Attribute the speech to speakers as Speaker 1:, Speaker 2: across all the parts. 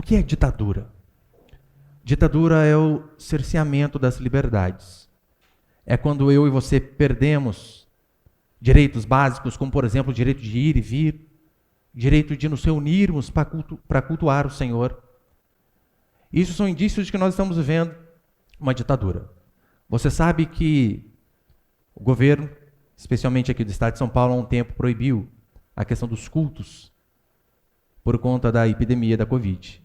Speaker 1: O que é ditadura? Ditadura é o cerceamento das liberdades. É quando eu e você perdemos direitos básicos, como, por exemplo, o direito de ir e vir, direito de nos reunirmos para cultuar o Senhor. Isso são indícios de que nós estamos vivendo uma ditadura. Você sabe que o governo, especialmente aqui do estado de São Paulo, há um tempo proibiu a questão dos cultos por conta da epidemia da Covid.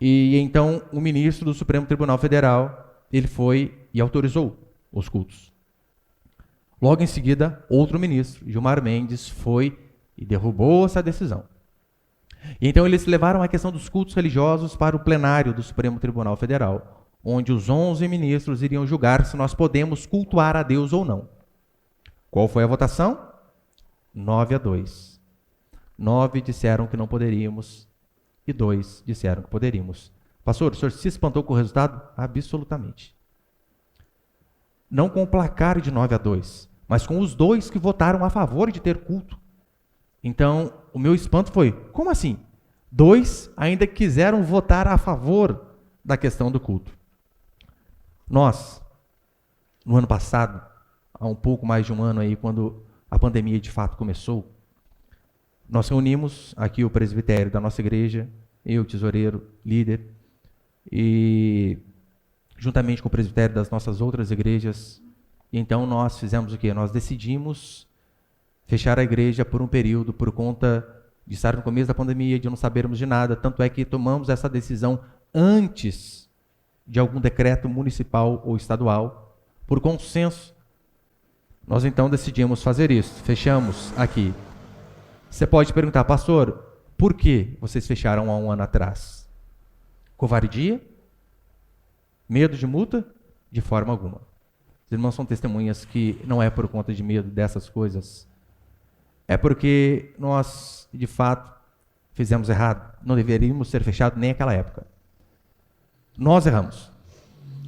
Speaker 1: E então o ministro do Supremo Tribunal Federal, ele foi e autorizou os cultos. Logo em seguida, outro ministro, Gilmar Mendes, foi e derrubou essa decisão. E então eles levaram a questão dos cultos religiosos para o plenário do Supremo Tribunal Federal, onde os 11 ministros iriam julgar se nós podemos cultuar a Deus ou não. Qual foi a votação? 9-2. 9 disseram que não poderíamos e 2 disseram que poderíamos. Pastor, o senhor se espantou com o resultado? Absolutamente. Não com o placar de 9-2, mas com os 2 que votaram a favor de ter culto. Então, o meu espanto foi, como assim? 2 ainda quiseram votar a favor da questão do culto. Nós, no ano passado, há um pouco mais de um ano aí, quando a pandemia de fato começou, nós reunimos aqui o presbitério da nossa igreja, eu, tesoureiro, líder, e juntamente com o presbitério das nossas outras igrejas, e então nós fizemos o quê? Nós decidimos fechar a igreja por um período, por conta de estar no começo da pandemia, de não sabermos de nada, tanto é que tomamos essa decisão antes de algum decreto municipal ou estadual, por consenso. Nós então decidimos fazer isso, fechamos aqui. Você pode perguntar, pastor, por que vocês fecharam há um ano atrás? Covardia? Medo de multa? De forma alguma. Os irmãos são testemunhas que não é por conta de medo dessas coisas. É porque nós, de fato, fizemos errado. Não deveríamos ser fechados nem naquela época. Nós erramos.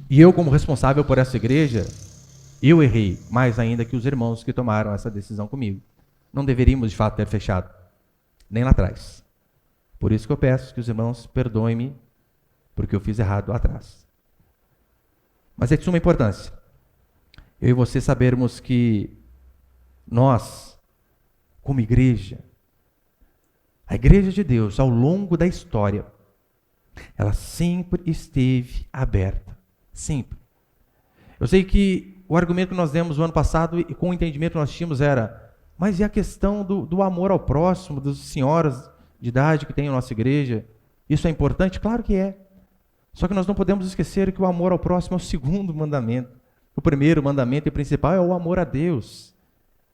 Speaker 1: E eu, como responsável por essa igreja, eu errei mais ainda que os irmãos que tomaram essa decisão comigo. Não deveríamos, de fato, ter fechado, nem lá atrás. Por isso que eu peço que os irmãos perdoem-me, porque eu fiz errado lá atrás. Mas é de suma importância eu e você sabermos que nós, como igreja, a igreja de Deus, ao longo da história, ela sempre esteve aberta. Sempre. Eu sei que o argumento que nós demos no ano passado, e com o entendimento que nós tínhamos, era: mas e a questão do amor ao próximo, das senhoras de idade que tem na nossa igreja? Isso é importante? Claro que é. Só que nós não podemos esquecer que o amor ao próximo é o segundo mandamento. O primeiro mandamento e principal é o amor a Deus.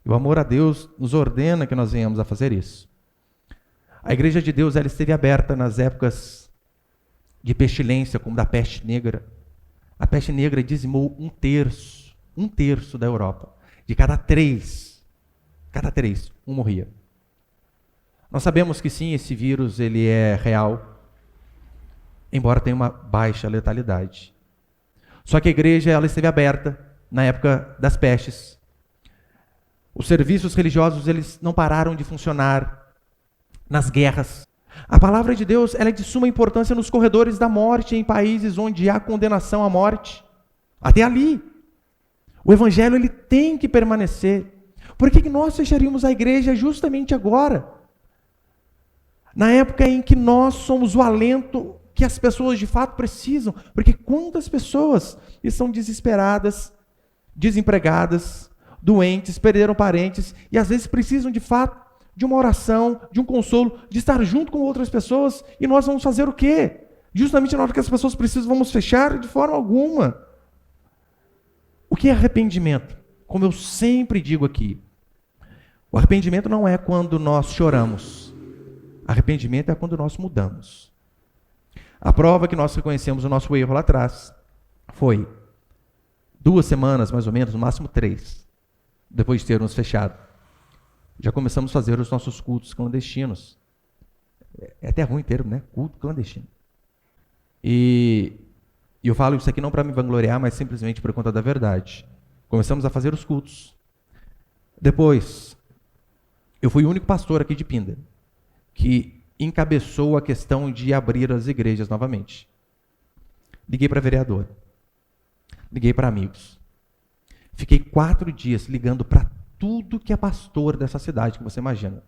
Speaker 1: E o amor a Deus nos ordena que nós venhamos a fazer isso. A igreja de Deus, ela esteve aberta nas épocas de pestilência, como da peste negra. A peste negra dizimou um terço da Europa. De cada três, um morria. Nós sabemos que sim, esse vírus ele é real, embora tenha uma baixa letalidade. Só que a igreja ela esteve aberta na época das pestes. Os serviços religiosos eles não pararam de funcionar nas guerras. A palavra de Deus ela é de suma importância nos corredores da morte, em países onde há condenação à morte. Até ali. O evangelho ele tem que permanecer. Por que nós fecharíamos a igreja justamente agora? Na época em que nós somos o alento que as pessoas de fato precisam. Porque quantas pessoas estão desesperadas, desempregadas, doentes, perderam parentes e às vezes precisam de fato de uma oração, de um consolo, de estar junto com outras pessoas, e nós vamos fazer o quê? Justamente na hora que as pessoas precisam, vamos fechar? De forma alguma. O que é arrependimento? Como eu sempre digo aqui, o arrependimento não é quando nós choramos. Arrependimento é quando nós mudamos. A prova que nós reconhecemos o nosso erro lá atrás foi 2 semanas, mais ou menos, no máximo 3, depois de termos fechado. Já começamos a fazer os nossos cultos clandestinos. É até ruim o termo, né? Culto clandestino. E eu falo isso aqui não para me vangloriar, mas simplesmente por conta da verdade. Começamos a fazer os cultos. Depois, eu fui o único pastor aqui de Pinda que encabeçou a questão de abrir as igrejas novamente. Liguei para vereador. Liguei para amigos. Fiquei 4 dias ligando para tudo que é pastor dessa cidade que você imagina.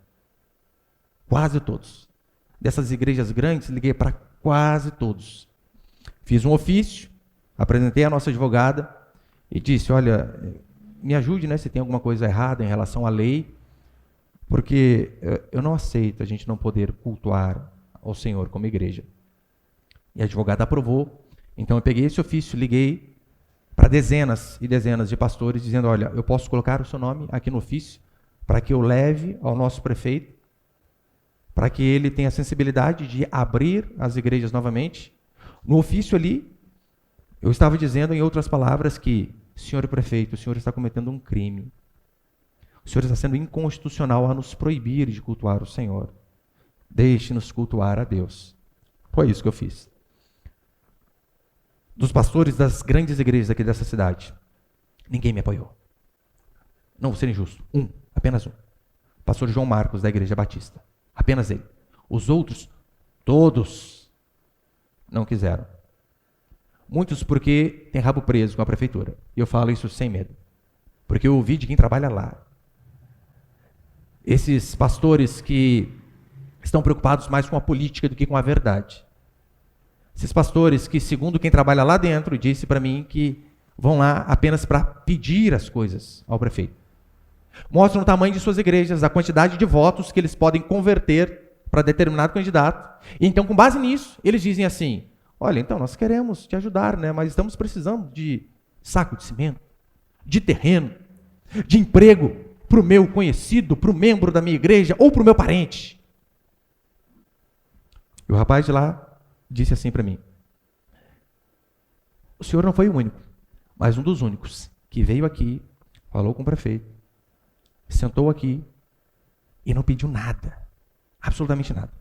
Speaker 1: Quase todos. Dessas igrejas grandes, liguei para quase todos. Fiz um ofício, apresentei a nossa advogada e disse, olha, me ajude, né, se tem alguma coisa errada em relação à lei, porque eu não aceito a gente não poder cultuar ao Senhor como igreja. E a advogada aprovou. Então eu peguei esse ofício, liguei para dezenas e dezenas de pastores, dizendo, olha, eu posso colocar o seu nome aqui no ofício para que eu leve ao nosso prefeito, para que ele tenha a sensibilidade de abrir as igrejas novamente. No ofício ali, eu estava dizendo, em outras palavras, que, senhor prefeito, o senhor está cometendo um crime. O senhor está sendo inconstitucional a nos proibir de cultuar o Senhor. Deixe-nos cultuar a Deus. Foi isso que eu fiz. Dos pastores das grandes igrejas aqui dessa cidade, ninguém me apoiou. Não vou ser injusto. Apenas um. Pastor João Marcos, da Igreja Batista. Apenas ele. Os outros, todos, não quiseram. Muitos porque tem rabo preso com a prefeitura. E eu falo isso sem medo. Porque eu ouvi de quem trabalha lá. Esses pastores que estão preocupados mais com a política do que com a verdade. Esses pastores que, segundo quem trabalha lá dentro, disse para mim que vão lá apenas para pedir as coisas ao prefeito. Mostram o tamanho de suas igrejas, a quantidade de votos que eles podem converter para determinado candidato. E então, com base nisso, eles dizem assim, olha, então nós queremos te ajudar, né? Mas estamos precisando de saco de cimento, de terreno, de emprego para o meu conhecido, para o membro da minha igreja ou para o meu parente. E o rapaz de lá disse assim para mim, o senhor não foi o único, mas um dos únicos que veio aqui, falou com o prefeito, sentou aqui e não pediu nada, absolutamente nada.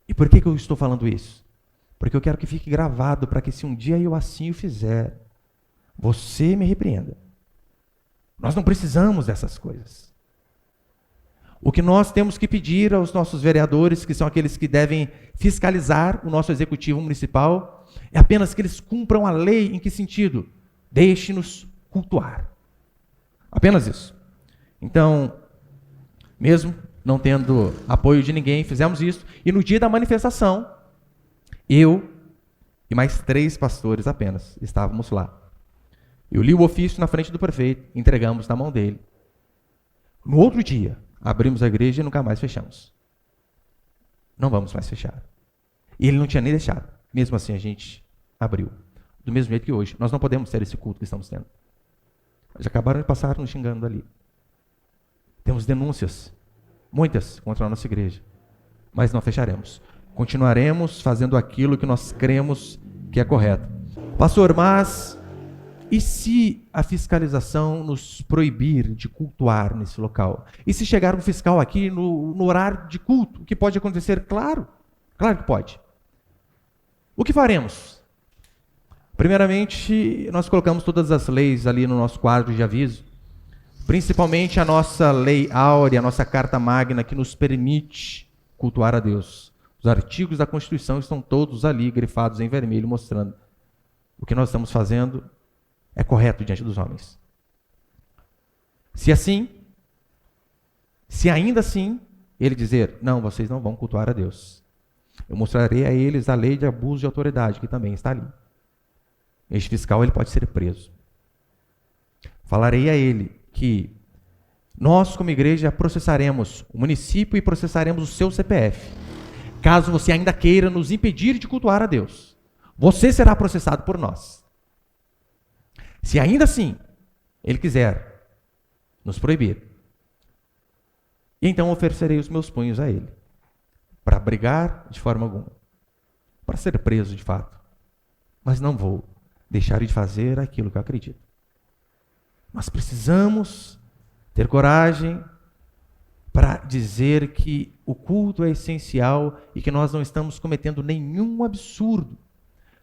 Speaker 1: E por que eu estou falando isso? Porque eu quero que fique gravado para que se um dia eu assim o fizer, você me repreenda. Nós não precisamos dessas coisas. O que nós temos que pedir aos nossos vereadores, que são aqueles que devem fiscalizar o nosso executivo municipal, é apenas que eles cumpram a lei. Em que sentido? Deixe-nos cultuar. Apenas isso. Então, mesmo não tendo apoio de ninguém, fizemos isso. E no dia da manifestação, eu e mais 3 pastores apenas estávamos lá. Eu li o ofício na frente do prefeito, entregamos na mão dele. No outro dia, abrimos a igreja e nunca mais fechamos. Não vamos mais fechar. E ele não tinha nem deixado. Mesmo assim, a gente abriu. Do mesmo jeito que hoje. Nós não podemos ter esse culto que estamos tendo. Já acabaram de passar nos xingando ali. Temos denúncias, muitas, contra a nossa igreja. Mas não fecharemos. Continuaremos fazendo aquilo que nós cremos que é correto. Pastor, mas e se a fiscalização nos proibir de cultuar nesse local? E se chegar um fiscal aqui no horário de culto? O que pode acontecer? Claro que pode. O que faremos? Primeiramente, nós colocamos todas as leis ali no nosso quadro de aviso, principalmente a nossa lei áurea, a nossa carta magna que nos permite cultuar a Deus. Os artigos da Constituição estão todos ali, grifados em vermelho, mostrando o que nós estamos fazendo é correto diante dos homens. Se ainda assim, ele dizer, não, vocês não vão cultuar a Deus, eu mostrarei a eles a lei de abuso de autoridade, que também está ali. Este fiscal ele pode ser preso. Falarei a ele que nós, como igreja, processaremos o município e processaremos o seu CPF. Caso você ainda queira nos impedir de cultuar a Deus, você será processado por nós. Se ainda assim ele quiser nos proibir, então oferecerei os meus punhos a ele, para brigar de forma alguma, para ser preso de fato, mas não vou deixar de fazer aquilo que eu acredito. Nós precisamos ter coragem para dizer que o culto é essencial e que nós não estamos cometendo nenhum absurdo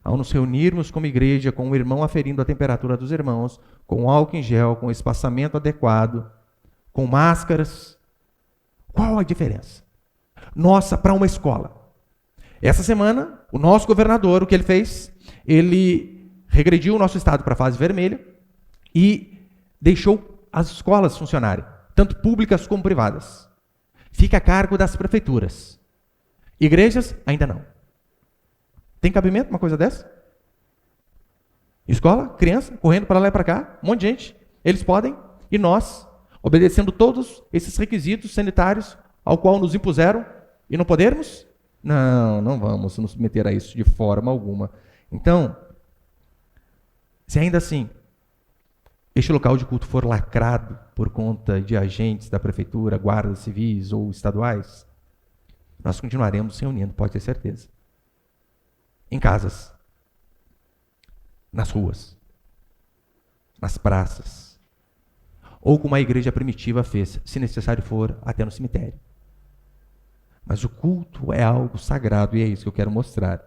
Speaker 1: ao nos reunirmos como igreja, com o irmão aferindo a temperatura dos irmãos, com álcool em gel, com espaçamento adequado, com máscaras. Qual a diferença? nossa para uma escola. Essa semana, o nosso governador, o que ele fez? Ele regrediu o nosso estado para a fase vermelha e deixou as escolas funcionarem, tanto públicas como privadas. Fica a cargo das prefeituras. Igrejas, ainda não. Tem cabimento uma coisa dessa? Escola, criança, correndo para lá e para cá, um monte de gente. Eles podem, e nós, obedecendo todos esses requisitos sanitários ao qual nos impuseram, e não podermos? Não, não vamos nos submeter a isso de forma alguma. Então, se ainda assim este local de culto for lacrado por conta de agentes da prefeitura, guardas civis ou estaduais, nós continuaremos se reunindo, pode ter certeza. Em casas, nas ruas, nas praças, ou como a igreja primitiva fez, se necessário for, até no cemitério. Mas o culto é algo sagrado e é isso que eu quero mostrar.